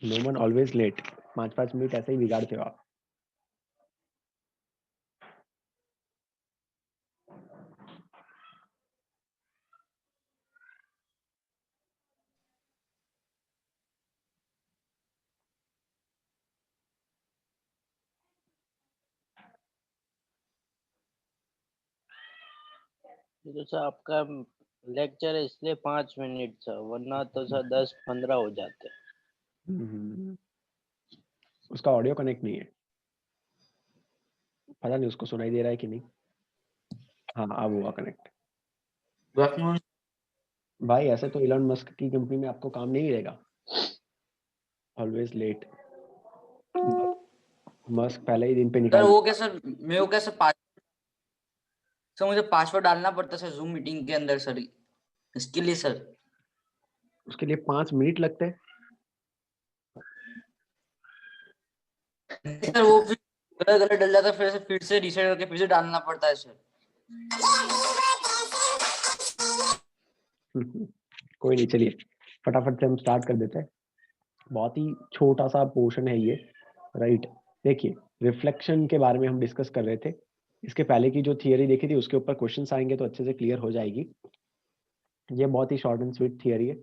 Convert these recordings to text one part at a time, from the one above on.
Noman always late, 5-5 minute ऐसे ही बिगाड़ते हो आप। तो सर आपका लेक्चर है इसलिए 5 मिनट था, वरना तो सर 10-15 हो जाते। उसका ऑडियो कनेक्ट नहीं है, पता नहीं उसको सुनाई दे रहा है कि नहीं। हाँ अब हुआ कनेक्ट। भाई ऐसे तो इलॉन मस्क की कंपनी में आपको काम नहीं मिलेगा, ऑलवेज लेट। मस्क पहले ही दिन पे सर निकाल। वो कैसे, मैं वो कैसे सर मुझे पासवर्ड डालना पड़ता है सर जूम मीटिंग के अंदर सर, इसके लिए सर। उसके लिए 5 मिनट लगते हैं। सर वो फिर गलत गलत डल जाता है, फिर से रीसेट करके फिर से डालना पड़ता है सर। कोई नहीं, चलिए फटाफट से हम स्टार्ट कर देते हैं। बहुत ही छोटा सा पोर्शन है ये, राइट। देखिए रिफ्लेक्शन के बारे में हम डिस्कस कर रहे थे, इसके पहले की जो थियरी देखी थी उसके ऊपर क्वेश्चंस आएंगे तो अच्छे से क्लियर हो जाएगी। ये बहुत ही शॉर्ट एंड स्वीट थियरी है।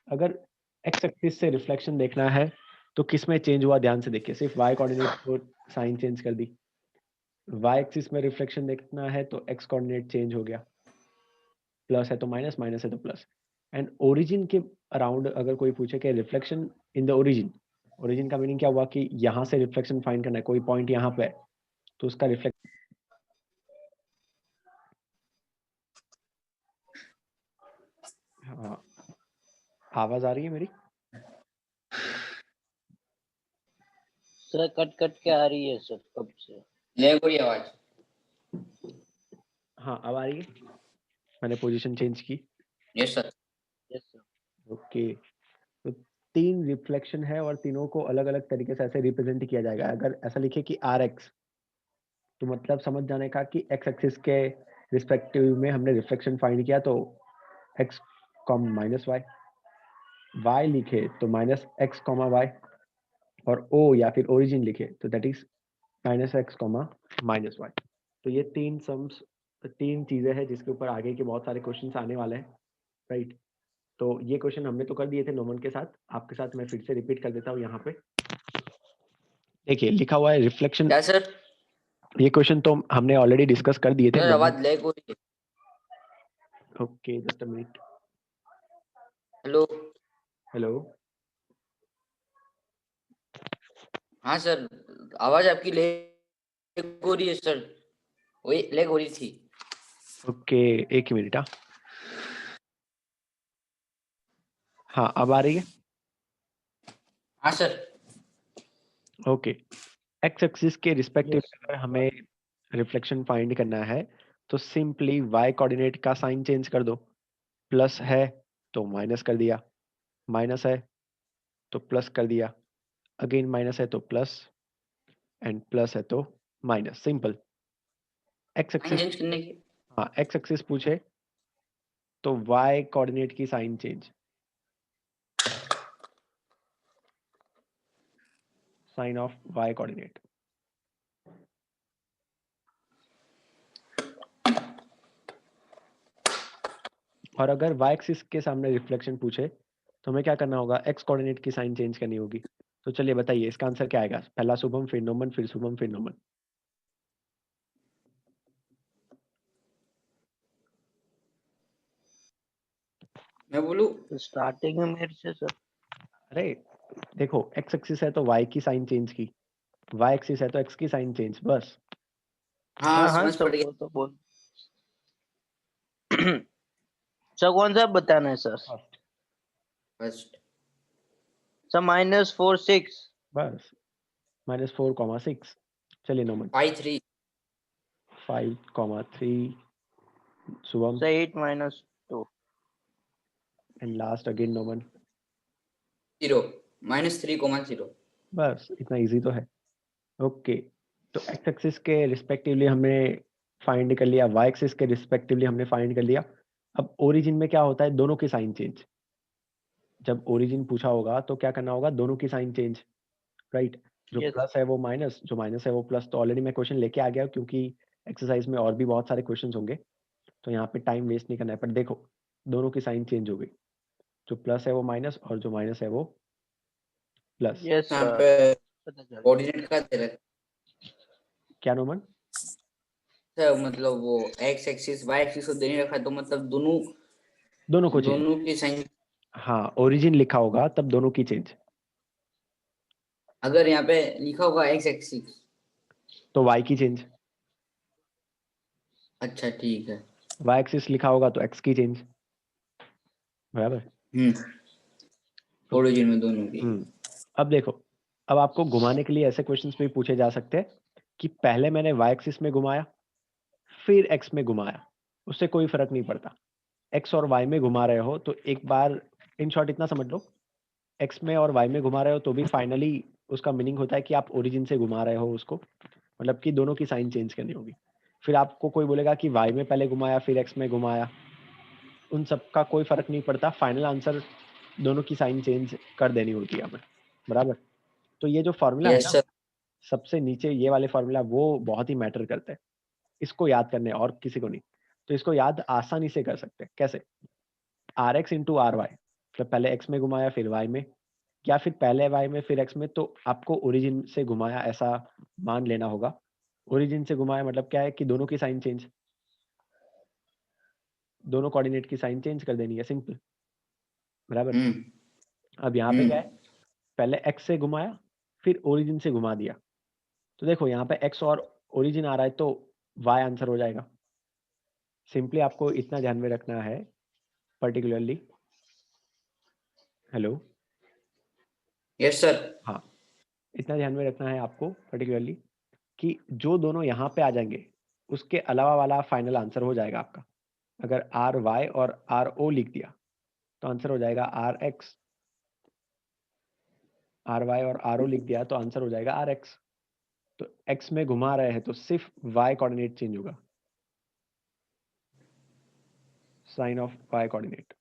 अगर एक्स एक्सिस से रिफ्लेक्शन देखना है तो किस में चेंज हुआ, ध्यान से देखिए। सिर्फ वाई कोऑर्डिनेट को साइन चेंज कर दी। वाई एक्सिस में रिफ्लेक्शन देखना है तो एक्स कोऑर्डिनेट चेंज हो गया, प्लस है तो माइनस, माइनस है तो प्लस। एंड ओरिजिन के अराउंड अगर कोई पूछे कि reflection in the origin, origin का मीनिंग क्या हुआ कि यहाँ से रिफ्लेक्शन फाइंड करना है, कोई पॉइंट यहाँ पे है तो उसका रिफ्लेक्शन। हाँ आवाज आ रही है मेरी? सर कट कट के आ रही है सर, कब से लैग हो रही है आवाज। हाँ अब आ रही है, मैंने पोजीशन चेंज की। Yes sir. Yes sir. Okay, तो 3 रिफ्लेक्शन है और तीनों को अलग अलग तरीके से ऐसे रिप्रेजेंट किया जाएगा। अगर ऐसा लिखे कि आर एक्स, तो मतलब समझ जाने का कि एक्स एक्सिस के रिस्पेक्टिव में हमने रिफ्लेक्शन फाइंड किया, तो x comma minus y. Y लिखे तो माइनस एक्स कॉमा वाई, और ओ या फिर ओरिजिन लिखे तो that is minus x comma minus y. तो ये 3 सम्स, 3 चीजें हैं जिसके ऊपर आगे के बहुत सारे क्वेश्चंस आने वाले हैं, राइट। तो ये क्वेश्चन हमने तो कर दिए थे नोमन के साथ, आपके साथ मैं फिर से रिपीट कर देता हूँ। यहाँ पे देखिए लिखा हुआ है रिफ्लेक्शन। क्या सर? ये क्वेश्चन तो हमने ऑलरेडी डिस्कस कर दिए थे। आवाज लैग हो रही है। Okay just a minute. Hello. Hello. हाँ सर, आवाज आपकी लैग हो रही है सर, वही लैग हो रही थी। ओके एक ही मिनट। हाँ अब आ रही है। हाँ सर। ओके, एक्स एक्सिस के रिस्पेक्टिव यस अगर हमें रिफ्लेक्शन फाइंड करना है तो सिंपली वाई कोऑर्डिनेट का साइन चेंज कर दो। प्लस है तो माइनस कर दिया, माइनस है तो प्लस कर दिया, अगेन माइनस है तो प्लस, एंड प्लस है तो minus. Simple. X axis, change करने की। हाँ एक्स एक्सिस पूछे तो वाई कोऑर्डिनेट की sign change, sign of y coordinate. और अगर वाई एक्सिस के सामने रिफ्लेक्शन पूछे तो हमें क्या करना होगा, एक्स कोऑर्डिनेट की साइन चेंज करनी होगी। तो चलिए बताइए इसका आंसर क्या आएगा। पहला शुभम, फिर नोमन, फिर शुभम, फिर नोमन। मैं बोलूं? स्टार्टिंग में मेरे से सर। अरे देखो, एक्स एक्सिस है तो वाई की साइन चेंज की, वाई एक्सिस है तो एक्स की साइन चेंज, बस। हाँ हाँ हाँ समझ सर, पड़ गया। वो तो बोल। सर कौन सा बताना है सर? फर्स्ट। फर्स्ट। सर -4 6। बस -4,6। चलिए Noman. 5 3। 5,3। Shubham. Sir 8 - 2। And last again Noman. 0 -3,0। बस इतना इजी तो है। ओके, तो एक्स एक्सिस के रिस्पेक्टिवली हमने फाइंड कर लिया, वाई एक्सिस के रिस्पेक्टिवली हमने फाइंड कर लिया। अब ओरिजिन में क्या होता है, दोनों की साइन चेंज। जब ओरिजिन पूछा होगा तो क्या करना होगा, दोनों की साइन चेंज, राइट। जो Yes. प्लस है वो माइनस, जो माइनस है वो प्लस। तो ऑलरेडी मैं क्वेश्चन लेके आ गया हूं, क्योंकि एक्सरसाइज में और भी बहुत सारे क्वेश्चंस होंगे, तो यहाँ पे टाइम वेस्ट नहीं करना है। पर देखो दोनों की साइन चेंज हो गई, जो प्लस है वो माइनस और जो माइनस है वो प्लस। Yes, यहाँ sir. पे पता चल गया। कोऑर्डिनेट का दे रहे क्या नोमन? सर, मतलब वो एक्स एक्सिस वाई एक्सिस को दे नहीं रखा है, तो मतलब दोनों को चेंज, दोनों की साइन। हाँ ओरिजिन लिखा होगा तब दोनों की चेंज। अगर यहाँ पे लिखा होगा एक्स एक्सिस, तो वाई की चेंज, अच्छा ठीक है। वाई एक्सिस लिखा होगा तो एक्स की चेंज, बराबर। ओरिजिन में दोनों की। अब देखो, अब आपको घुमाने के लिए ऐसे क्वेश्चंस भी पूछे जा सकते हैं कि पहले मैंने वाई एक्सिस में घुमाया फिर एक्स में घुमाया, उससे कोई फर्क नहीं पड़ता। एक्स और वाई में घुमा रहे हो तो एक बार, इन शॉर्ट इतना समझ लो, एक्स में और वाई में घुमा रहे हो तो भी फाइनली उसका मीनिंग होता है कि आप ओरिजिन से घुमा रहे हो उसको, मतलब कि दोनों की साइन चेंज करनी होगी। फिर आपको कोई बोलेगा कि वाई में पहले घुमाया फिर एक्स में घुमाया, उन सब का कोई फर्क नहीं पड़ता, फाइनल आंसर दोनों की साइन चेंज कर देनी होती है हमें, बराबर। तो ये जो फॉर्मूला है यस ना, सर। सबसे नीचे ये वाले फॉर्मूला वो बहुत ही मैटर करते हैं, इसको याद करने और किसी को नहीं। तो इसको याद आसानी से कर सकते हैं, कैसे? R x into r y, मतलब पहले एक्स में घुमाया फिर वाई में, या फिर पहले वाई में फिर एक्स में, तो आपको ओरिजिन से घुमाया ऐसा मान लेना होगा। ओरिजिन से घुमाया मतलब क्या है कि दोनों की साइन चेंज, दोनों कोऑर्डिनेट की साइन चेंज कर देनी है, सिंपल, बराबर। अब यहाँ पे क्या है, पहले एक्स से घुमाया फिर ओरिजिन से घुमा दिया, तो देखो यहाँ पे एक्स और ओरिजिन आ रहा है तो वाई आंसर हो जाएगा। सिंपली आपको इतना ध्यान में रखना है पर्टिकुलरली, हेलो, यस सर। हाँ, इतना ध्यान में रखना है आपको पर्टिकुलरली कि जो दोनों यहाँ पे आ जाएंगे उसके अलावा वाला फाइनल आंसर हो जाएगा आपका। अगर आर वाई और आर ओ लिख दिया तो आंसर हो जाएगा आर एक्स, आर वाई और आर ओ लिख दिया तो आंसर हो जाएगा आर एक्स। तो एक्स में घुमा रहे हैं तो सिर्फ वाई कोऑर्डिनेट चेंज होगा, साइन ऑफ वाई कोऑर्डिनेट।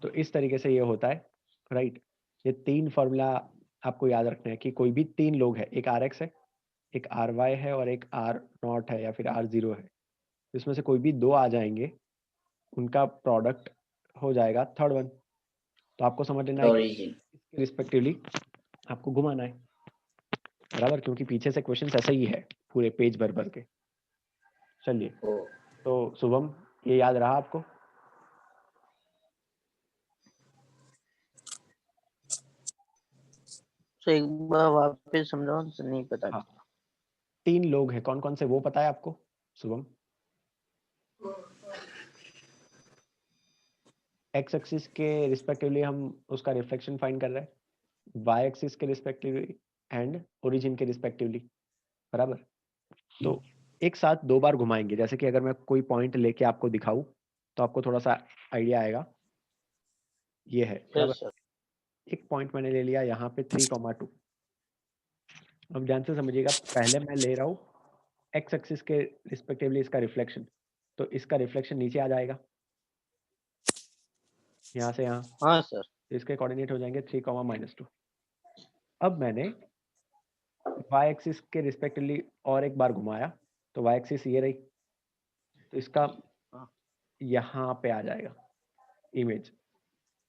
तो इस तरीके से ये होता है, राइट। ये तीन फॉर्मूला आपको याद रखना है कि कोई भी तीन लोग है, एक आर एक्स है, एक आर वाई है और एक आर नॉट है या फिर आर जीरो है, इसमें से कोई भी दो आ जाएंगे, उनका प्रोडक्ट हो जाएगा थर्ड वन। तो आपको समझ लेना है कि ओरिजिन। इसके रिस्पेक्टिवली आपको घुमाना है, बराबर, क्योंकि पीछे से क्वेश्चन ऐसा ही है पूरे पेज भर भर के। चलिए, तो शुभम ये याद रहा आपको? तो एक बार वापस समझाओ, नहीं पता हाँ, चला। तीन लोग हैं, कौन कौन से वो पता है आपको शुभम? एक्स एक्सिस के रिस्पेक्टिवली हम उसका रिफ्लेक्शन फाइंड कर रहे हैं, वाई एक्सिस के रिस्पेक्टिवली एंड ओरिजिन के रिस्पेक्टिवली, बराबर। तो एक साथ दो बार घुमाएंगे, जैसे कि अगर मैं कोई पॉइंट लेके आपको दिखाऊं तो आपको थोड़ा सा आइडिया आएगा। ये है, बराबर। Yes sir. एक पॉइंट मैंने ले लिया यहाँ पे 3,2। अब ध्यान से समझिएगा, पहले मैं ले रहा हूँ एक्स एक्सिस के रिस्पेक्टिवली इसका रिफ्लेक्शन, तो इसका रिफ्लेक्शन नीचे आ जाएगा यहाँ से यहाँ, हाँ सर। तो इसके कोऑर्डिनेट हो जाएंगे 3,-2। अब मैंने वाई एक्सिस के रिस्पेक्टिवली और एक बार घुमाया तो वाई एक्सिस ये रही, तो इसका हाँ। यहाँ पे आ जाएगा इमेज,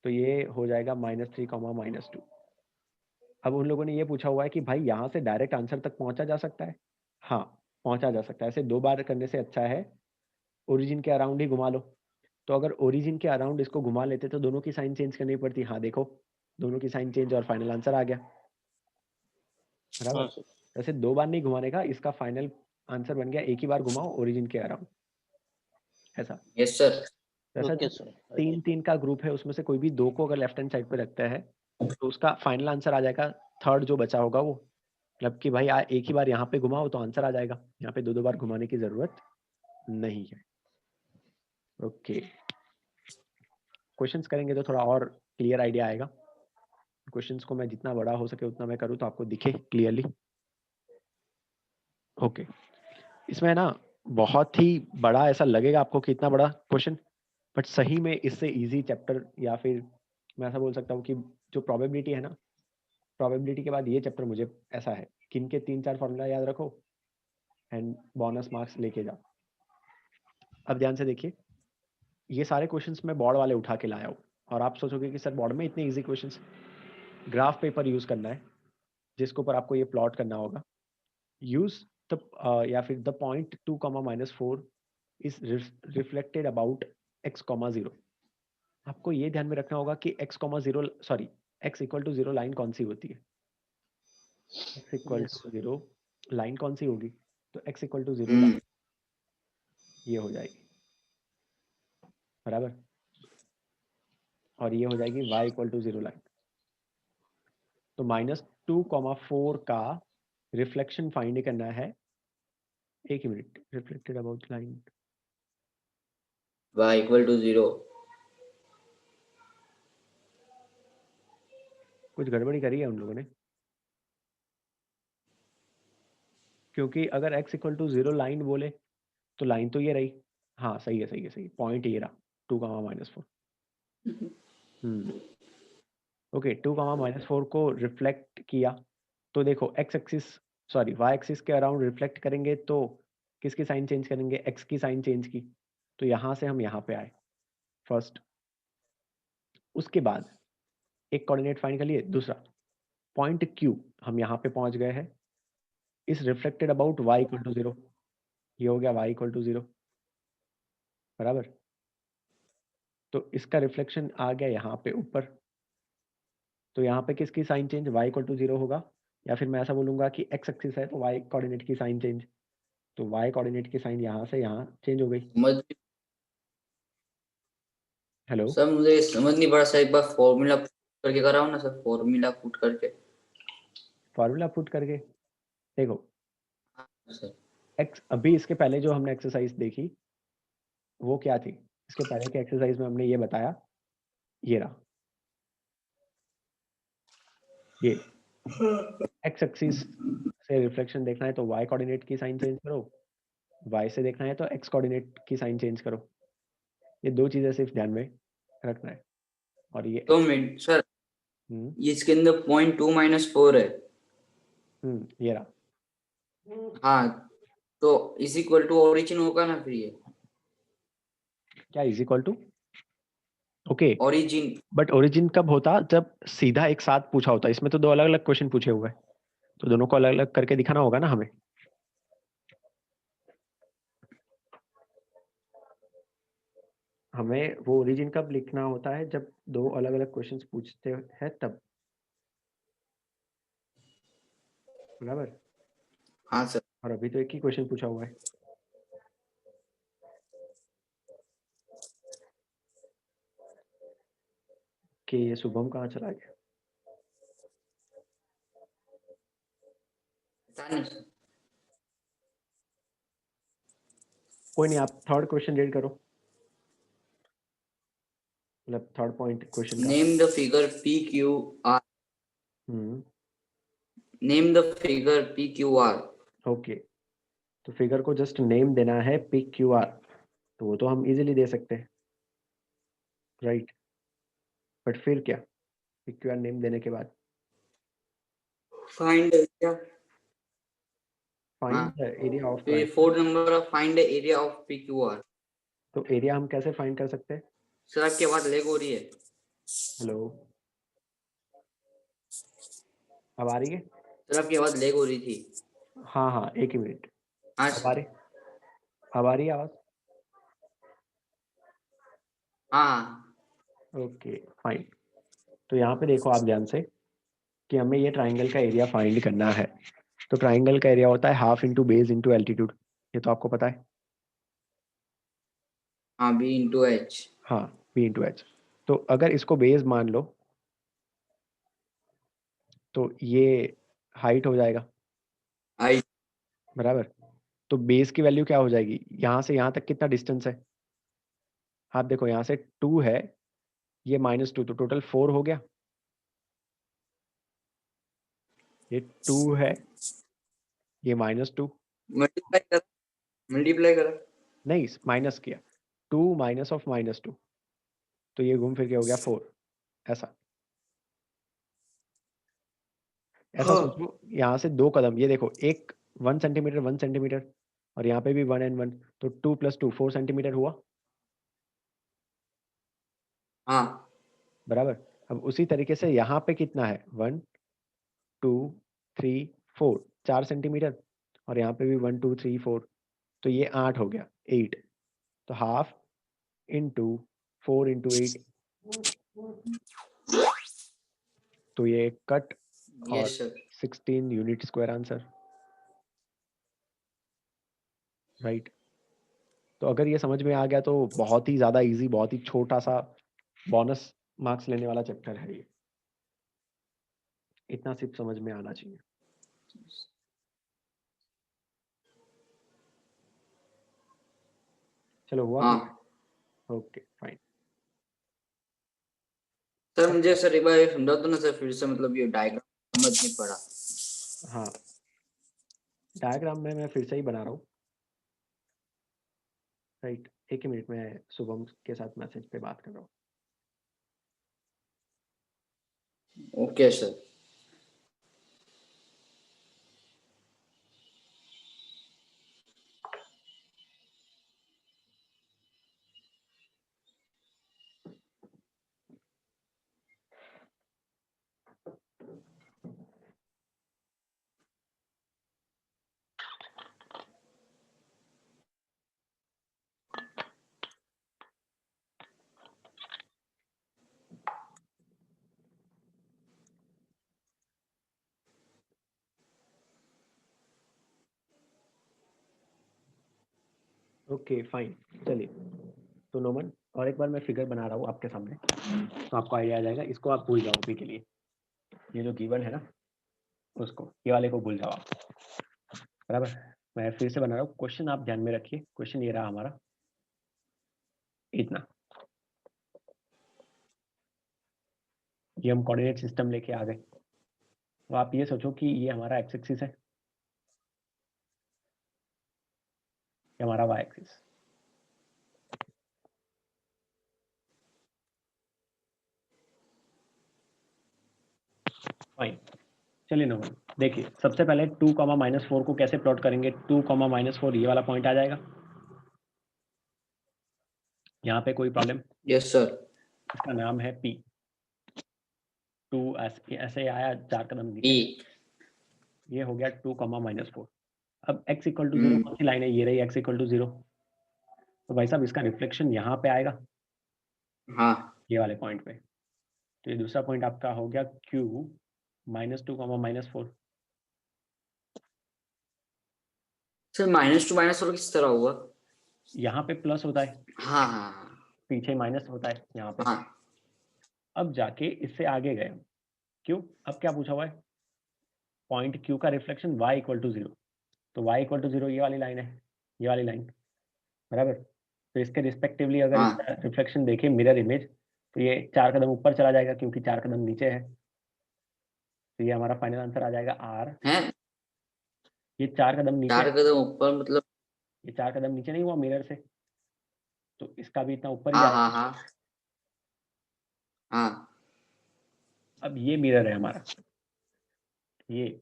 तो ये हो जाएगा -3, अब उन लोगों ने ये पूछा हुआ है कि भाई यहाँ से डायरेक्ट आंसर तक पहुंचा जा सकता है? हाँ, पहुंचा जा सकता है, ऐसे दो बार करने से अच्छा है ओरिजिन के अराउंड ही घुमा लो। तो अगर ओरिजिन के अराउंड इसको घुमा लेते तो दोनों की साइन चेंज करनी पड़ती, हाँ देखो दोनों की साइन चेंज और फाइनल आंसर आ गया, बराबर। हाँ सर। वैसे दो बार नहीं घुमाने का, इसका फाइनल आंसर बन गया, एक ही बार घुमाओ ओरिजिन के अराउंड, ऐसा। Yes sir. वैसा ओके जो सर। तीन तीन का ग्रुप है उसमें से कोई भी दो को अगर लेफ्ट हैंड साइड पे रखता है तो उसका फाइनल आंसर आ जाएगा थर्ड जो बचा होगा वो, मतलब कि भाई एक ही बार यहाँ पे घुमाओ तो आंसर आ जाएगा, यहाँ पे दो दो बार घुमाने की जरूरत नहीं है। ओके, क्वेश्चंस करेंगे तो थोड़ा और क्लियर आइडिया आएगा। क्वेश्चंस को मैं जितना बड़ा हो सके उतना मैं करूँ तो आपको दिखे क्लियरली। ओके, इसमें ना बहुत ही बड़ा ऐसा लगेगा आपको कि इतना बड़ा क्वेश्चन, बट सही में इससे इजी चैप्टर, या फिर मैं ऐसा बोल सकता हूँ कि जो प्रोबेबिलिटी है ना, प्रोबेबिलिटी के बाद ये चैप्टर मुझे ऐसा है कि इनके 3-4 फॉर्मूला याद रखो एंड बोनस मार्क्स लेके जाओ। अब ध्यान से देखिए, ये सारे क्वेश्चंस मैं बोर्ड वाले उठा के लाया हूँ, और आप सोचोगे कि सर बोर्ड में इतने easy questions. Graph paper use करना है जिसके ऊपर आपको ये प्लॉट करना होगा। यूज द या फिर the point 2, -4 is reflected about x, 0। आपको ये ध्यान में रखना होगा कि x,0 सॉरी x=0 लाइन कौन सी होती है। x=0 लाइन कौन सी होगी, तो x=0 लाइन ये हो जाएगी, बराबर, और ये हो जाएगी y=0 लाइन। तो -2, 4 का रिफ्लेक्शन फाइंड करना है। एक ही minute, reflected about line, y=0। कुछ गड़बड़ी करी है उन लोगों ने, क्योंकि अगर x=0 लाइन बोले तो लाइन तो ये रही। हाँ सही है, सही है, सही है, पॉइंट ये रहा 2, -4। ओके, 2, -4 को रिफ्लेक्ट किया तो देखो x axis sorry y axis के अराउंड रिफ्लेक्ट करेंगे तो किसकी साइन चेंज करेंगे, x की साइन चेंज की। तो यहाँ से हम यहाँ पे आए फर्स्ट, उसके बाद एक कोऑर्डिनेट फाइंड कर लिए, दूसरा पॉइंट Q हम यहाँ पे पहुंच गए हैं, इस रिफ्लेक्टेड अबाउट y=0, ये हो गया y=0, बराबर। तो इसका रिफ्लेक्शन आ गया यहाँ पे ऊपर, तो यहाँ पे किसकी साइन चेंज, y=0 होगा, या फिर मैं ऐसा बोलूंगा कि x एक्सिस है तो y कोऑर्डिनेट की साइन चेंज, तो y कोऑर्डिनेट की साइन यहाँ से यहाँ चेंज हो गई। समझ हेलो सर, मुझे समझ नहीं पड़ा सर, एक बार फॉर्मूला करके कराओ ना सर, फॉर्मूला पुट करके। फार्मूला पुट करके देखो, सर x अभी इसके पहले जो हमने एक्सरसाइज देखी वो क्या थी, इसके पहले के एक्सरसाइज में हमने ये बताया, ये रहा, ये x एक्सिस से रिफ्लेक्शन देखना है तो y कोऑर्डिनेट की साइन चेंज करो, y से देखना है तो x कोऑर्डिनेट की साइन चेंज करो। ये दो चीजें सिर्फ ध्यान में रखना है। और ये 2 मिनट सर, हम्म ये इसके अंदर 0.2-4 है। ये रहा। हाँ, तो इज इक्वल टू ओरिजिन होगा ना फिर ये, क्या is equal to, okay, origin. But origin कब होता, जब सीधा एक साथ पूछा होता। इसमें तो दो अलग अलग क्वेश्चन पूछे हुए हैं, तो दोनों को अलग अलग करके दिखाना होगा ना हमें। हमें वो ओरिजिन कब लिखना होता है, जब दो अलग अलग क्वेश्चंस पूछते हैं तब, बराबर। हाँ सर। और अभी तो एक ही क्वेश्चन पूछा हुआ है। कि ये शुभम कहाँ चला गया, पता नहीं सर। कोई नहीं, आप थर्ड क्वेश्चन रीड करो, मतलब थर्ड पॉइंट क्वेश्चन का। Name the figure PQR। Name the figure PQR। Okay, तो फिगर को जस्ट नेम देना है PQR, तो वो तो हम इजीली दे सकते हैं, राइट। बट फिर क्या, PQR नेम देने के बाद फाइंड एरिया। फाइंड हाँ, द एरिया ऑफ तो ये triangle. 4 number of find area of PQR। तो एरिया हम कैसे फाइंड कर सकते हैं, सर आपकी आवाज लेग हो रही है। हेलो, अब आ रही है। सर आपकी आवाज लेग हो रही थी। हाँ हाँ, एक ही मिनट, हाँ अब आ रही, अब आ रही है आवाज। हाँ। ओके फाइन, तो यहाँ पे देखो आप ध्यान से कि हमें ये ट्राइंगल का एरिया फाइंड करना है। तो ट्राइंगल का एरिया होता है half into base into altitude, ये तो आपको पता है। हाँ, B/H। हाँ, बी इंटू एच। तो अगर इसको बेस मान लो तो ये हाइट हो जाएगा, आई। बराबर। तो बेस की वैल्यू क्या हो जाएगी, यहाँ से यहाँ तक कितना डिस्टेंस है, आप देखो यहाँ से 2 है, ये -2, तो टोटल 4 हो गया। ये 2 है, ये -2, मल्टीप्लाई कर। मल्टीप्लाई करा। नहीं, माइनस किया, 2 माइनस ऑफ -2, तो ये घूम फिर के हो गया 4। ऐसा ऐसा हाँ। सोचो, यहाँ से 2 कदम, ये देखो, एक 1 सेंटीमीटर 1 सेंटीमीटर, और यहाँ पे भी 1 and 1, तो 2 + 2 4 सेंटीमीटर हुआ, हाँ। बराबर। अब उसी तरीके से यहाँ पे कितना है, 1 2 3 4, 4 सेंटीमीटर, और यहाँ पे भी 1 2 3 4, तो ये 8 हो गया, 8, तो हाफ इंटू 4 इंटू 8, तो ये कट, और yes sir. 16 unit square answer, right. तो अगर ये समझ में आ गया तो बहुत ही ज्यादा इजी, बहुत ही छोटा सा बोनस मार्क्स लेने वाला चैप्टर है ये, इतना सिर्फ समझ में आना चाहिए। चलो हुआ हाँ क्लियर? Okay fine. सर, मुझे सर एक बार ये समझा दो ना सर फिर से, मतलब ये डायग्राम समझ नहीं पड़ा। हाँ, डायग्राम में मैं फिर से ही बना रहा हूँ, राइट। एक ही मिनट में शुभम के साथ मैसेज पे बात कर रहा हूँ। Okay sir. ओके फाइन, चलिए। तो नोमन, और एक बार मैं फिगर बना रहा हूँ आपके सामने, तो आपको आइडिया आ जाएगा। इसको आप भूल जाओ अभी के लिए, ये जो गिवन है ना, उसको, ये वाले को भूल जाओ आप, बराबर। मैं फिर से बना रहा हूँ। क्वेश्चन आप ध्यान में रखिए, क्वेश्चन ये रहा हमारा, इतना, ये हम कोऑर्डिनेट सिस्टम लेके आ गए। तो आप ये सोचो कि ये हमारा एक्स एक्सिस है, ये हमारा वाई एक्सिस। फाइन, चलिए नोमन, देखिए सबसे पहले 2, -4 को कैसे प्लॉट करेंगे। 2, -4, ये वाला पॉइंट आ जाएगा, यहाँ पे कोई प्रॉब्लम? Yes sir. इसका नाम है P। 2 ऐसे आया, 4 कदम ई। नीचे, ये हो गया 2, -4। अब x = 0 कौन सी लाइन है, ये रही x = 0। तो भाई साहब इसका रिफ्लेक्शन यहाँ पे आएगा, हाँ ये वाले पॉइंट पे। तो ये दूसरा पॉइंट आपका हो गया Q, -2, -4। सर, -2 -4 किस तरह हुआ? यहाँ पे प्लस होता है, हाँ हाँ पीछे माइनस होता है यहाँ पे। हाँ। अब जाके इससे आगे गए हम, क्यों? अब क्या पूछा हुआ है, पॉइंट Q का रिफ्लेक्शन y = 0, तो y = 0 ये वाली लाइन है, ये वाली लाइन, बराबर। तो इसके रिस्पेक्टिवली अगर हाँ इसका रिफ्लेक्शन देखें, मिरर इमेज, तो ये 4 कदम ऊपर चला जाएगा, क्योंकि 4 कदम नीचे है। तो ये हमारा फाइनल आंसर आ जाएगा R। है। ये 4 कदम नीचे 4 है, कदम ऊपर मतलब? ये 4 कदम नीचे नहीं हुआ मिरर से, तो इसका भी इतना ऊपर ही हाँ हाँ जाएगा। हाँ हाँ। अब ये मिरर है हमारा, ये,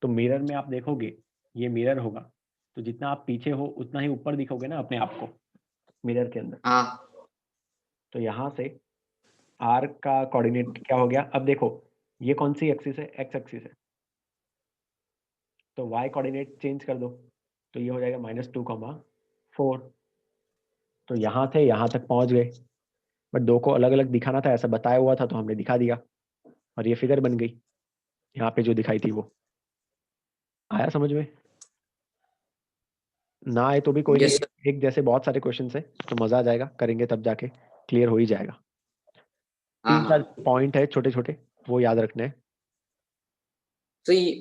तो मिरर में आप देखोगे, ये मिरर होगा, तो जितना आप पीछे हो उतना ही ऊपर दिखोगे ना अपने आप को मिरर के अंदर। हाँ तो यहाँ से R का कोऑर्डिनेट क्या हो गया, अब देखो ये कौन सी एक्सिस है, x एक्सिस है, तो y कोऑर्डिनेट चेंज कर दो, तो ये हो जाएगा -2, 4। तो यहाँ से यहाँ तक पहुँच गए, बट दो को अलग अलग दिखाना था, ऐसा बताया हुआ था तो हमने दिखा दिया, और ये फिगर बन गई यहाँ पे जो दिखाई थी वो। आया समझ में? ना आए तो भी कोई नहीं, यस सर। एक जैसे बहुत सारे क्वेश्चन है, तो मजा आ जाएगा, करेंगे तब जाके क्लियर हो ही जाएगा। हाँ 3-4 हाँ। पॉइंट है छोटे छोटे, वो याद रखने हैं। तो ये,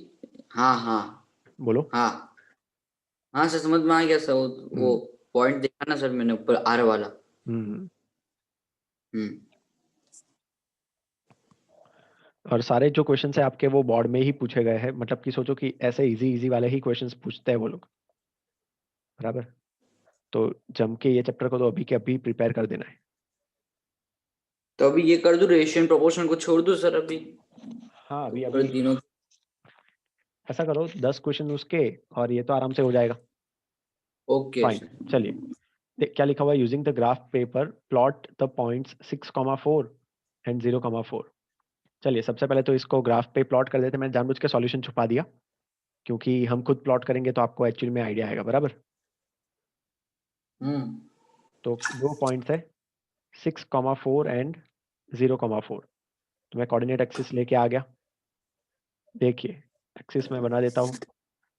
हाँ हाँ बोलो। हाँ हाँ सर, समझ में आ गया सर। वो हम्म पॉइंट देखा ना सर मैंने, ऊपर आर वाला। हम्म। हम्म। और सारे जो क्वेश्चन है आपके वो बोर्ड में ही पूछे गए हैं, मतलब कि सोचो कि ऐसे इजी वाले ही क्वेश्चंस पूछते हैं वो लोग, बराबर। तो जम के ये चैप्टर को तो अभी के अभी प्रिपेयर कर देना है। तो अभी ये कर दूं, रेशियो प्रोपोर्शन को छोड़ दूं सर अभी? हाँ अभी पर तीनों ऐसा करो 10 क्वेश्चन उसके, और ये तो आराम से हो जाएगा। Okay fine, sir. चलिए क्या लिखा हुआ है, using the graph paper plot the points 6,4 and 0,4। चलिए सबसे पहले तो इसको ग्राफ पे प्लॉट कर देते हैं। मैंने जानबूझ के सॉल्यूशन छुपा दिया, क्योंकि हम खुद प्लॉट करेंगे तो आपको एक्चुअली में आइडिया आएगा, बराबर। तो दो पॉइंट्स है 6,4 एंड 0,4। तो मैं कोऑर्डिनेट एक्सिस लेके आ गया। देखिए एक्सिस मैं बना देता हूँ।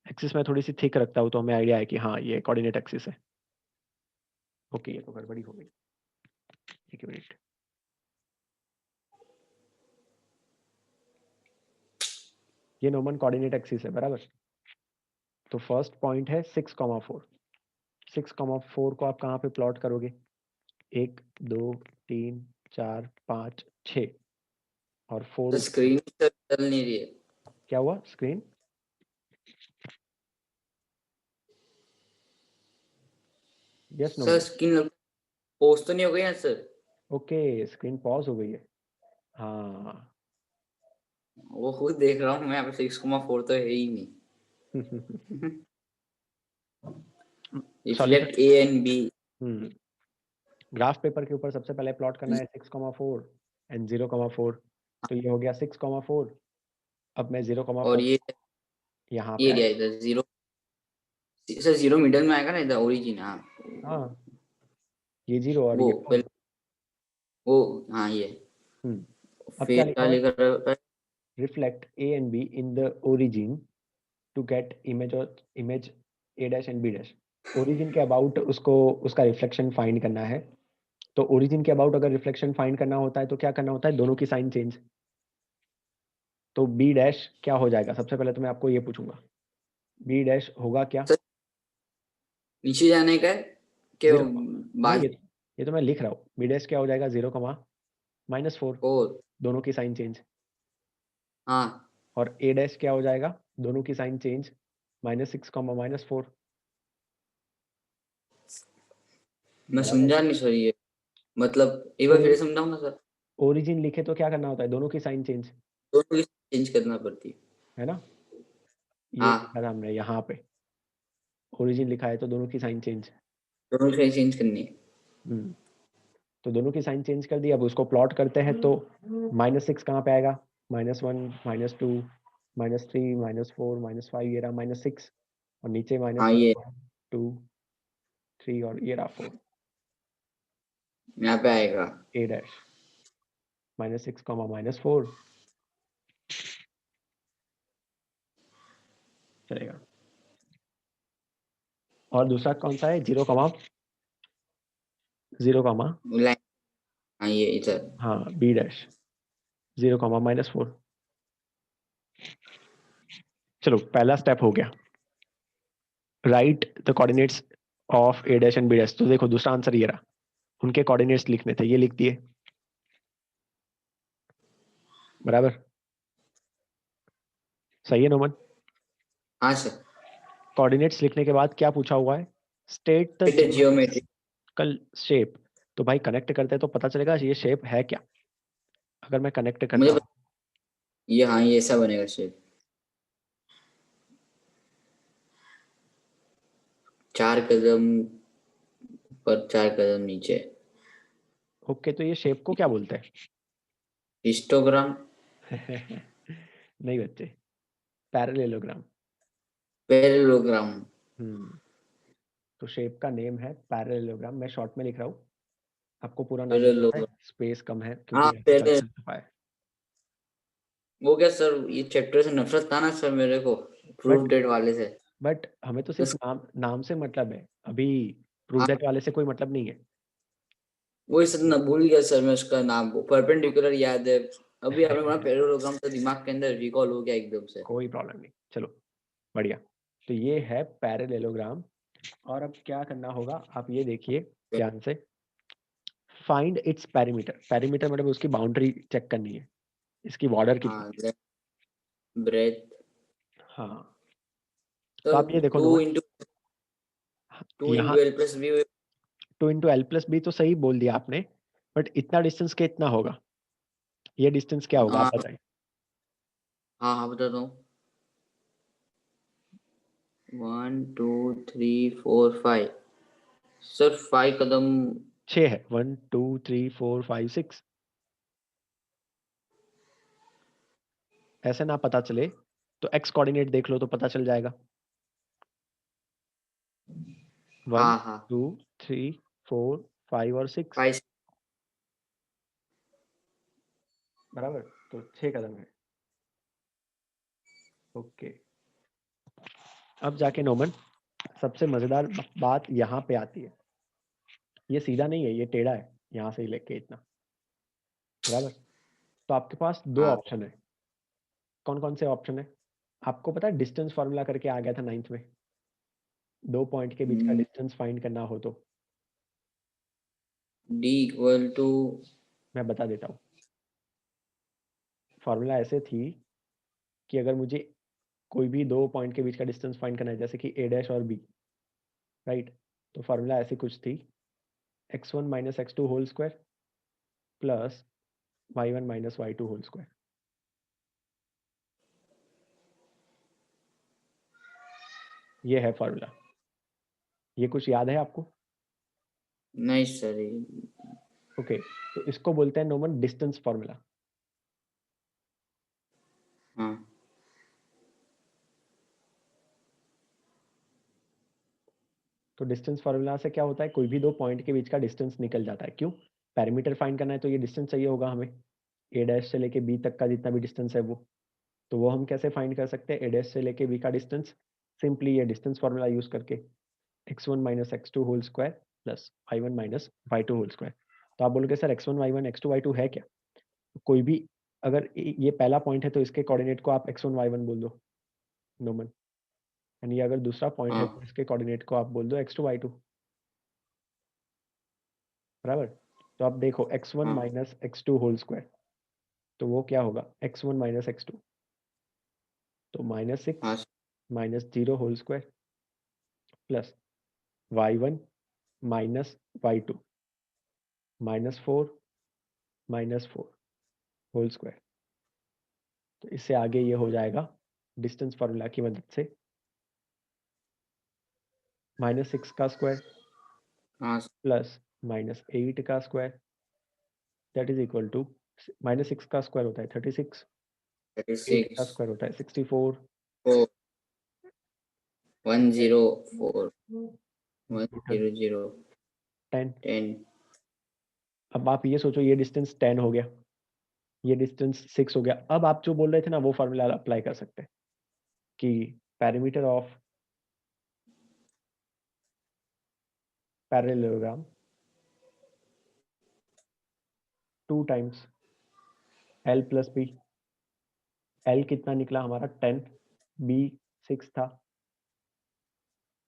एक्सिस में थोड़ी सी थिक रखता हूँ तो हमें आइडिया है कि हाँ ये कोऑर्डिनेट एक्सिस है। ओके ये तो गड़बड़ी हो गई, एक मिनट। ये नॉर्मल कोऑर्डिनेट एक्सिस है, बराबर। तो फर्स्ट पॉइंट है 6,4। 6,4 को आप कहाँ पे प्लॉट करोगे? 1 2 3 4 5 6 और 4 स्क्रीन सर चल नहीं रही है। क्या हुआ? Screen yes no? Sir screen post तो नहीं हो गई है सर? ओके स्क्रीन पॉज हो गई है। हाँ वो खुद देख रहा हूँ मैं, यहाँ पे 6,4 तो है ही नहीं। Solution. Reflect A and b. Graph paper के ऊपर सबसे पहले प्लॉट करना है 6,4 एंड 0,4। तो ये हो गया 6,4। अब मैं 0,4 और यहाँ ये पे एरिया इधर 0। सर 0 मिडल में आएगा ना, इधर ओरिजिन। हाँ हाँ ये 0 और वो ये 4। पहले वो, हाँ ये अब क्या फिर लिखा क्या हुआ है? लेकर reflect A and B in the origin to get image और image A dash and B dash. Origin के अबाउट उसको उसका रिफ्लेक्शन फाइंड करना है। तो ओरिजिन के अबाउट अगर रिफ्लेक्शन फाइंड करना होता है तो क्या करना होता है? दोनों की साइन चेंज। तो बी डैश क्या हो जाएगा? सबसे पहले तो मैं आपको ये पूछूंगा, बी डैश होगा क्या? नीचे जाने का है कि 0 नहीं, बाद ये तो मैं लिख रहा हूँ। बी डैश क्या हो जाएगा? 0,-4, फोर। दोनों की साइन चेंज। हाँ और ए डैश क्या हो जाएगा? दोनों की साइन चेंज, -6, मैं बराबर। समझा नहीं सर ये, मतलब एक बार फिर समझाऊँ ना सर? ओरिजिन लिखे तो क्या करना होता है? दोनों की साइन चेंज, दोनों की चेंज करना पड़ती है। है ना। ये हाँ लिखा था हमने यहाँ पे, ओरिजिन लिखा है तो दोनों की साइन चेंज। दोनों की चेंज करनी है। तो दोनों की साइन चेंज कर दी। अब उसको प्लॉट करते हैं तो -6 कहाँ पे आएगा? -1 -2 -3 -4 -5, ये रहा -6। और नीचे हाँ ये -2 3 और ये रहा 4। यहाँ पे आएगा। ए डैश -6, -4 चलेगा। और दूसरा कौन सा है? 0, लाइन, हाँ ये इधर। हाँ बी डैश 0, -4। चलो पहला स्टेप हो गया, write the coordinates of a dash and B dash. तो देखो दूसरा आंसर ये रहा, उनके कोऑर्डिनेट्स लिखने थे, ये लिख दिए, बराबर। सही है नोमन? हाँ सर। कोऑर्डिनेट्स लिखने के बाद क्या पूछा हुआ है? State the geometry. Geometrical shape. तो भाई कनेक्ट करते हैं तो पता चलेगा ये शेप है क्या। अगर मैं कनेक्ट करता मुझे हूँ, ये, हाँ ये ऐसा बनेगा शेप। 4 कदम पर 4 कदम नीचे। ओके तो ये शेप को क्या बोलते हिस्टोग्राम। हैं? नहीं बच्चे, पैरेललोग्राम। पैरेललोग्राम। हम्म तो शेप का नेम है पैरेललोग्राम। मैं शॉर्ट में लिख रहा हूँ, आपको पूरा नाम नहीं पता है, पैरेललोग्राम। स्पेस कम है हाँ क्योंकि यहाँ पे पहले कर्सर छपा है। वो क्या सर, ये चैप्टर से नफरत था ना सर मेरे को, प्रूफ बट डेट वाले से। हमें तो सिर्फ बस नाम नाम से मतलब है अभी, प्रूव हाँ दैट वाले से कोई मतलब नहीं है। वही सर, न भूल गया सर मैं उसका नाम, परपेंडिकुलर याद है। अभी आपने बोला पैरेललोग्राम तो दिमाग के अंदर रिकॉल हो गया एकदम से। कोई प्रॉब्लम नहीं, चलो बढ़िया। तो ये है पैरेललोग्राम। और अब क्या करना होगा आप ये देखिए ध्यान से, फाइंड इट्स पेरीमीटर। पेरीमीटर मतलब उसकी बाउंड्री चेक करनी है। इसकी बॉर्डर कितनी? हाँ ब्रेथ हाँ, तो आप ये देखो 2 नोमन, इंटू यहाँ 2 into L plus b. 2 into l plus b तो सही बोल दिया आपने, बट इतना डिस्टेंस कितना होगा? ये डिस्टेंस क्या होगा आप हाँ बताइए। हाँ बताता हूँ। 1 2 3 4 5 सर 5 कदम। 6 है, 1 2 3 4 5 6। ऐसे ना पता चले तो एक्स कोऑर्डिनेट देख लो तो पता चल जाएगा। 1 हाँ हाँ 2 3 4 5 और 6 5 बराबर, तो 6 कदम है। ओके, अब जाके नोमन सबसे मजेदार बात यहाँ पे आती है। ये सीधा नहीं है, ये टेढ़ा है, यहाँ से लेके इतना, बराबर। तो आपके पास दो हाँ ऑप्शन है। कौन कौन से ऑप्शन है? आपको पता है डिस्टेंस फॉर्मूला करके आ गया था 9th में, 2 पॉइंट के बीच का डिस्टेंस फाइंड करना हो तो। D इक्वल टू मैं बता देता हूँ। फॉर्मूला ऐसे थी कि अगर मुझे कोई भी 2 पॉइंट के बीच का डिस्टेंस फाइंड करना है, जैसे कि a डैश और b, राइट, तो फॉर्मूला ऐसी कुछ थी, x1 minus x2 whole square plus y1 minus y2 whole square. ये है फॉर्मूला। ये कुछ याद है आपको? नहीं सर ओके, तो इसको बोलते हैं नोमन डिस्टेंस फॉर्मूला। हाँ तो डिस्टेंस फार्मूला से क्या होता है, कोई भी 2 पॉइंट के बीच का डिस्टेंस निकल जाता है। क्यों? पैरामीटर फाइंड करना है तो ये डिस्टेंस चाहिए होगा हमें, ए डैश से लेके बी तक का जितना भी डिस्टेंस है वो। तो वो हम कैसे फाइंड कर सकते हैं? ए डैश से लेके बी का डिस्टेंस सिंपली ये डिस्टेंस फार्मूला यूज करके, x1 minus x2 whole square plus y1 minus y2 whole square. तो आप बोलोगे sir x1 y1 x2 y2 है क्या? कोई भी, अगर ये पहला पॉइंट है तो इसके कोऑर्डिनेट को आप x1 y1 बोल दो नोमन, एंड ये अगर दूसरा पॉइंट है तो हाँ इसके कोऑर्डिनेट को आप बोल दो x2 y2, बराबर। तो आप देखो x1 हाँ माइनस x2 होल स्क्वायर, तो वो क्या होगा, x1 माइनस x2, तो -6 हाँ minus 0 whole square plus y1 minus y2 -4 minus 4 whole square. तो इससे आगे ये हो जाएगा डिस्टेंस फार्मूला की मदद से -6 का स्क्वायर हाँ प्लस -8 का square, that is equal to, -6 का स्क्वायर होता है 36, 8 का 36 स्क्वायर होता है 64, 4 1 0 4 1 0 0 10। 10 अब आप ये सोचो, ये डिस्टेंस 10 हो गया, ये डिस्टेंस 6 हो गया। अब आप जो बोल रहे थे ना वो फार्मूला अप्लाई कर सकते हैं कि parameter of parallelogram 2 times L plus b. L कितना निकला हमारा 10, B 6 था,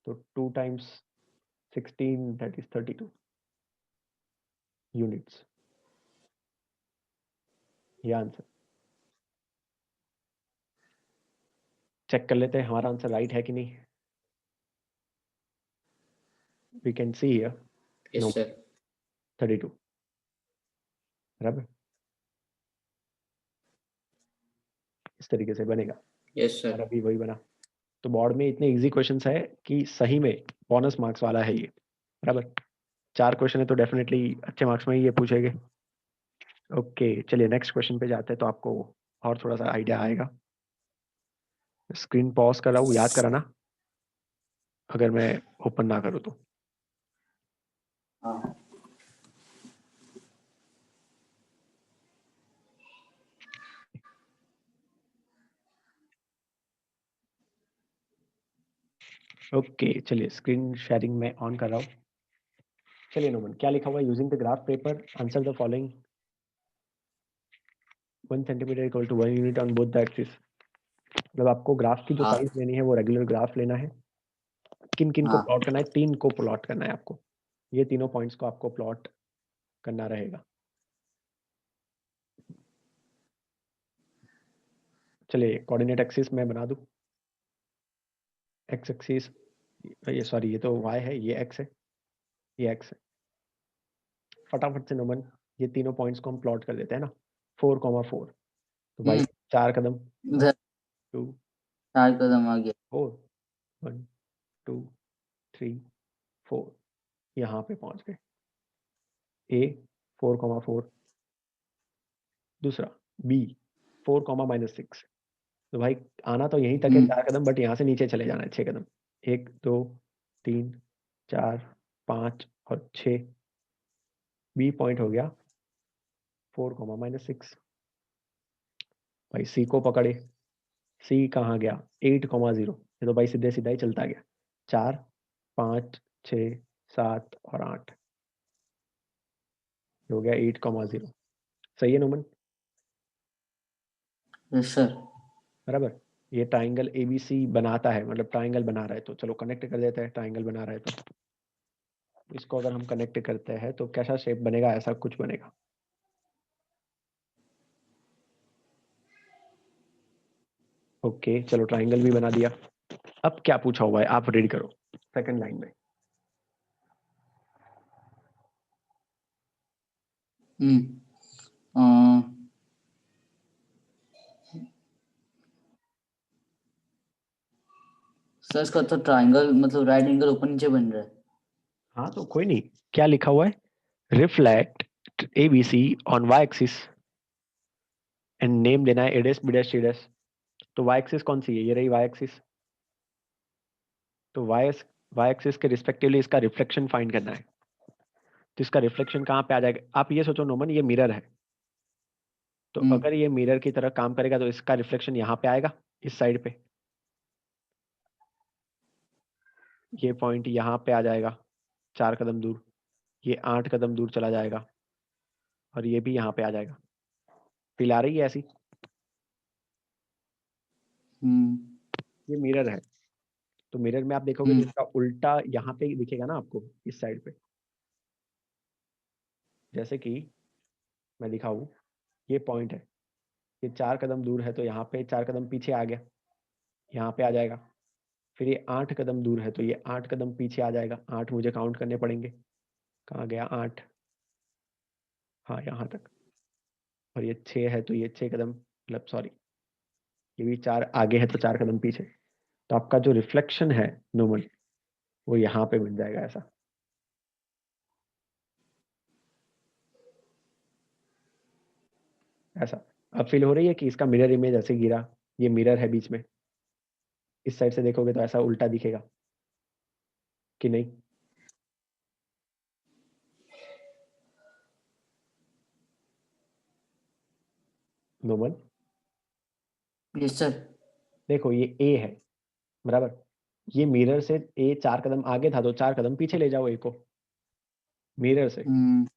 तो 2 टाइम्स 16 दैट इज 32 यूनिट्स। ये आंसर चेक कर लेते हैं हमारा आंसर राइट है कि नहीं। We can see here, yes no, sir 32, बराबर। इस तरीके से बनेगा, यस और सर अभी वही बना। तो बोर्ड में इतने इजी क्वेश्चंस है कि सही में बोनस मार्क्स वाला है ये, बराबर। 4 क्वेश्चन है तो डेफिनेटली अच्छे मार्क्स में ही ये पूछेंगे। ओके चलिए नेक्स्ट क्वेश्चन पे जाते हैं तो आपको और थोड़ा सा आइडिया आएगा। स्क्रीन पॉज कर रहा हूँ, याद कराना अगर मैं ओपन ना करूँ तो। हाँ ओके चलिए स्क्रीन शेयरिंग में ऑन कर रहा हूँ। चलिए नोमन, क्या लिखा हुआ है? Using the graph paper answer the following 1 centimetre equal to 1 unit on both the axis. मतलब आपको ग्राफ की जो हाँ साइज लेनी है वो रेगुलर ग्राफ लेना है। किन किन को हाँ प्लॉट करना है? 3 को प्लॉट करना है आपको। ये तीनों पॉइंट्स को आपको प्लॉट करना रहेगा। चलिए कोऑर्डिनेट एक्सिस मैं बना दूं, एक्स एक्सिस, ये सॉरी ये तो y है, ये x है, ये x है। फटाफट से नमन ये तीनों पॉइंट्स को हम प्लॉट कर देते हैं ना, 4,4। तो भाई 4 कदम, इधर 2 4 कदम आगे 4, 1 2 3 4, यहाँ पे पहुंच गए। A 4,4, दूसरा B 4,-6। तो भाई आना तो यहीं तक है 4 कदम, बट यहाँ से नीचे चले जाना है 6 कदम। 1 2 3 4 5 और 6। B पॉइंट हो गया 4,-6। भाई C को पकड़े, C कहाँ गया 8,0। ये तो भाई सीधे सीधा ही चलता गया, 4 5 6 7 और 8 हो गया 8,0। सही है नोमन? Yes sir. बराबर। ये ट्राइंगल ABC बनाता है, मतलब ट्राइंगल बना रहा है, तो चलो कनेक्ट कर देते हैं। ट्राइंगल बना रहा है तो इसको अगर हम कनेक्ट करते हैं तो कैसा शेप बनेगा, ऐसा कुछ बनेगा। ओके चलो ट्राइंगल भी बना दिया। अब क्या पूछा हुआ है आप रीड करो सेकंड लाइन में। सर इसका तो ट्रायंगल मतलब राइट एंगल ऊपर नीचे बन रहा है। हाँ तो कोई नहीं, क्या लिखा हुआ है, reflect ABC on y axis and name देना है A' B' C'। तो y एक्सिस कौन सी है, ये रही y एक्सिस। तो y एक्सिस के रिस्पेक्टिवली इसका रिफ्लेक्शन फाइंड करना है। तो इसका रिफ्लेक्शन कहाँ पे आ जाएगा, आप ये सोचो नोमन ये मिरर है, तो अगर ये मिरर की तरह काम करेगा तो इसका रिफ्लेक्शन यहाँ पे आएगा इस साइड पे, ये पॉइंट यहाँ पे आ जाएगा 4 कदम दूर, ये 8 कदम दूर चला जाएगा और ये भी यहाँ पे आ जाएगा। फील आ रही है ऐसी? ये मिरर है, तो मिरर में आप देखोगे तो इसका उल्टा यहाँ पे दिखेगा ना आपको इस साइड पे। जैसे कि मैं दिखाऊं, ये पॉइंट है, ये 4 कदम दूर है तो यहाँ पे 4 कदम पीछे आ गया, यहाँ पे आ जाएगा। फिर ये 8 कदम दूर है तो ये 8 कदम पीछे आ जाएगा। 8 मुझे काउंट करने पड़ेंगे, कहाँ गया 8, हाँ यहाँ तक। और ये 6 है तो ये 6 कदम, मतलब सॉरी ये भी 4 आगे है तो 4 कदम पीछे। तो आपका जो रिफ्लेक्शन है नोमन वो यहाँ पे बन जाएगा ऐसा। ऐसा अब फील हो रही है कि इसका मिरर इमेज ऐसे गिरा, ये मिरर है बीच में, इस साइड से देखोगे तो ऐसा उल्टा दिखेगा कि नहीं? Noman yes sir. देखो ये A है, बराबर। ये मिरर से A 4 कदम आगे था तो 4 कदम पीछे ले जाओ A को मिरर से। 4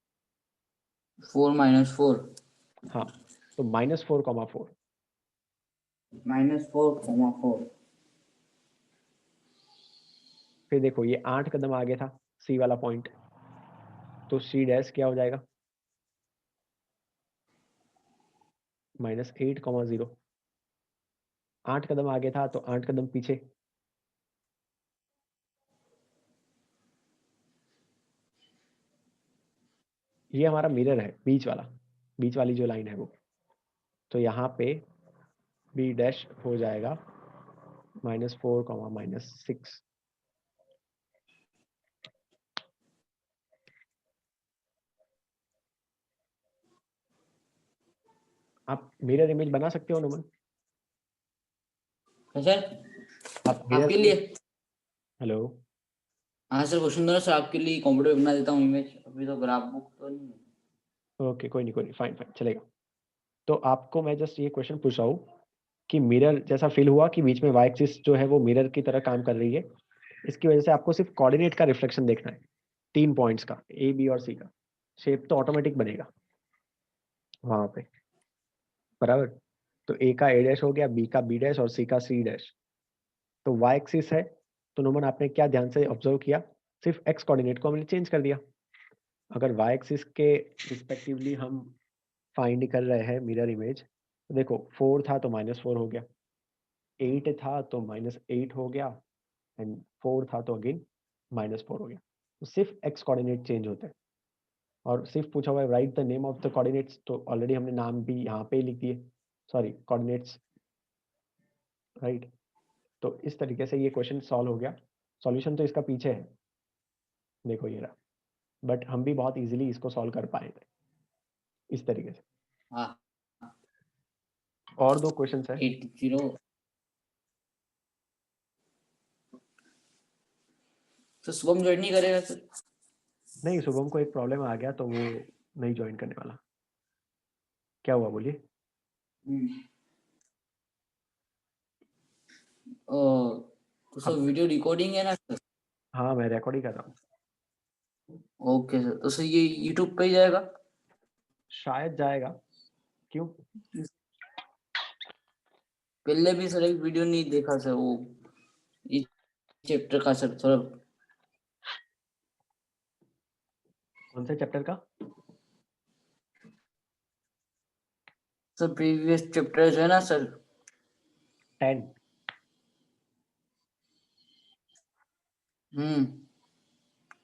- 4 हाँ तो -4,4। -4,4 फिर देखो ये 8 कदम आगे था C वाला पॉइंट, तो C' क्या हो जाएगा, -8,0। 8 कदम आगे था तो 8 कदम पीछे, ये हमारा मिरर है बीच वाला, बीच वाली जो लाइन है वो। तो यहाँ पे B' हो जाएगा -4,-6। आप मिरर इमेज बना सकते हो नमन? सर आप मिरर आपके लिए। हेलो हाँ सर क्वेश्चन दो ना सर, आपके लिए कंप्यूटर बना देता हूँ इमेज, अभी तो ग्राफ बुक तो नहीं है। ओके कोई नहीं फाइन फाइन चलेगा। तो आपको मैं जस्ट ये क्वेश्चन पूछ रहा हूँ कि मिरर जैसा फील हुआ कि बीच में वाई एक्सिस जो है वो मिरर की तरह काम कर रही है, इसकी वजह से आपको सिर्फ कोऑर्डिनेट का रिफ्लेक्शन देखना है, 3 पॉइंट्स का A B और C का। शेप तो ऑटोमेटिक बनेगा वहां पे, बराबर। तो A का A' हो गया, B का B' और C का C'। तो वाई एक्सिस है, तो नोमन आपने क्या ध्यान से ऑब्जर्व किया, सिर्फ एक्स कोऑर्डिनेट को हमने चेंज कर दिया। अगर वाई एक्सिस के रिस्पेक्टिवली हम फाइंड कर रहे हैं मिरर इमेज, तो देखो 4 था तो -4 हो गया, 8 था तो -8 हो गया, एंड 4 था तो अगेन -4 हो गया। तो सिर्फ x कोऑर्डिनेट चेंज होते हैं, और सिर्फ पूछा हुआ है right the name of the coordinates, तो ऑलरेडी हमने नाम भी यहाँ पे ही लिख दिए, सॉरी कोऑर्डिनेट्स, राइट। तो इस तरीके से ये क्वेश्चन सॉल्व हो गया। सॉल्यूशन तो इसका पीछे है, देखो ये रहा, बट हम भी बहुत इजीली इसको सॉल्व कर पाए थे इस तरीके से। हाँ और 2 क्वेश्चंस है। 80 तो शुभम ज्वाइन नहीं करेगा सर? नहीं, शुभम को एक प्रॉब्लम आ गया तो वो नहीं ज्वाइन करने वाला। क्या हुआ बोलिए? तो सर वीडियो रिकॉर्डिंग है ना सर? हाँ, मैं रिकॉर्ड ही कर रहा हूँ। ओके सर, तो सर ये यूट्यूब पे ही जाएगा? शायद जाएगा, क्यों? पहले भी सर एक वीडियो नहीं देखा सर, वो इस चैप्टर का सर, थोड़ा कौन से चैप्टर का? सर प्रीवियस चैप्टर जो है ना सर, 10।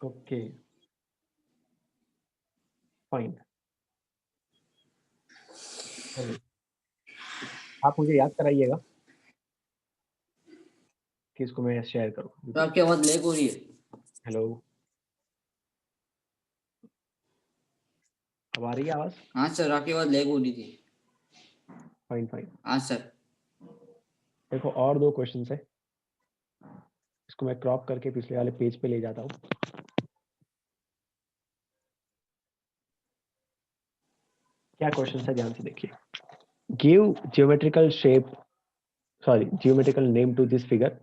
Okay, fine. आप मुझे याद कराइएगा कि इसको मैं शेयर करूँ। तो आपकी आवाज लैग हो रही है। हेलो, अब आ रही है आवाज? हाँ सर, आपकी आवाज लैग हो रही थी। Fine fine. हाँ सर। देखो और 2 क्वेश्चन है, इसको मैं क्रॉप करके पिछले वाले पेज पे ले जाता हूँ। क्या क्वेश्चन है, ध्यान से देखिए। Give geometrical shape, sorry geometrical name to this figure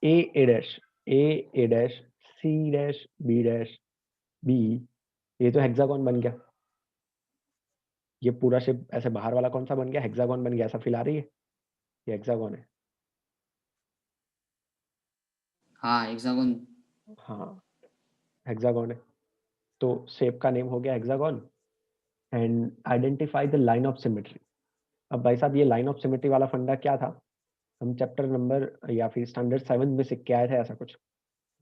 a dash a dash c dash b dash b। ये तो हेक्सागोन बन गया, ये पूरा शेप ऐसे बाहर वाला कौन सा बन गया? हेक्सागोन बन गया, ऐसा फील आ रही है? ये हेक्सागोन है। हाँ हेक्सागोन। हाँ, हेक्सागोन है, तो शेप का नेम हो गया hexagon. And identify the line of symmetry. अब भाई साहब, ये लाइन ऑफ सिमेट्री वाला फंडा क्या था? हम चैप्टर नंबर या फिर स्टैंडर्ड 7 में सीख के आए थे ऐसा कुछ,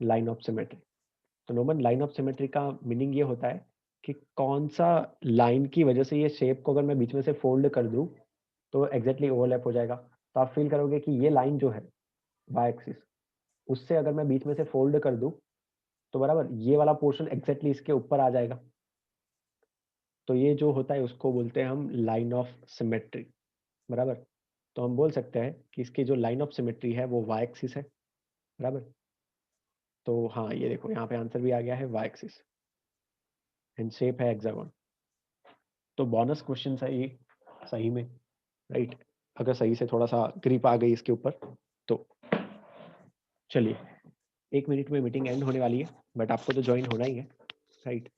लाइन ऑफ सिमेट्री। तो नॉर्मल लाइन ऑफ सिमेट्री का मीनिंग ये होता है कि कौन सा लाइन की वजह से ये शेप को अगर मैं बीच में से फोल्ड कर दूं तो एग्जैक्टली ओवरलैप हो जाएगा। तो आप फील करोगे कि ये लाइन जो है वाई एक्सिस, उससे अगर मैं बीच में से फोल्ड कर दूं तो बराबर ये वाला पोर्शन एग्जैक्टली इसके ऊपर आ जाएगा। तो ये जो होता है उसको बोलते हैं हम लाइन ऑफ सिमेट्री, बराबर। तो हम बोल सकते हैं कि इसकी जो लाइन ऑफ सिमेट्री है वो वाई एक्सिस है, बराबर। तो हाँ, ये देखो यहाँ पे आंसर भी आ गया है, वाई एक्सिस, एंड शेप है हेक्सागोन। तो बोनस क्वेश्चन है ये सही में, राइट। अगर सही से थोड़ा सा ग्रिप आ गई इसके ऊपर तो। चलिए, 1 मिनट में मीटिंग एंड होने वाली है, बट आपको तो ज्वाइन होना ही है, राइट।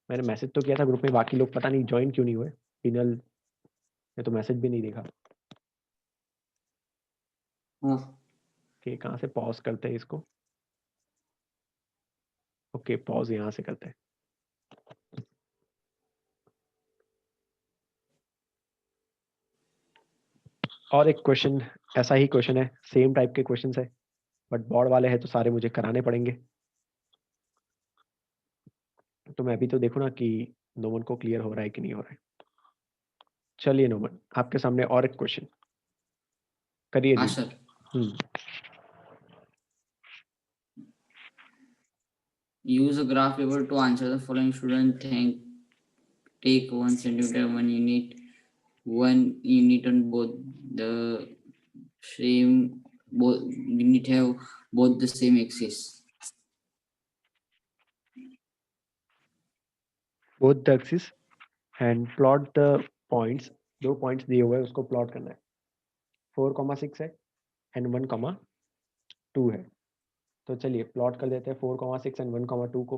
मैंने मैसेज तो किया था ग्रुप में, बाकी लोग पता नहीं ज्वाइन क्यों नहीं हुए। फिनल ने तो मैसेज भी नहीं देखा। कि कहाँ से पॉज करते हैं इसको? ओके, पॉज यहाँ से करते हैं। और एक क्वेश्चन, ऐसा ही क्वेश्चन है, सेम टाइप के क्वेश्चन है, बट बोर्ड वाले हैं तो सारे मुझे कराने पड़ेंगे। तो मैं अभी तो देखूँ ना कि नोमन को क्लियर हो रहा है कि नहीं हो रहा है। चलिए नोमन, आपके सामने और एक क्वेश्चन करिए हाँ जी। Sir. Use a graph paper to answer the following. Student take 1 centimeter, 1 unit on both the same, both unit have both the same axis. Both the axis and plot the points. 2 points दिए हुए हैं, उसको plot करना है। 4,6 है and 1,2 है। तो चलिए प्लॉट कर देते हैं 4,6 एंड 1,2 को।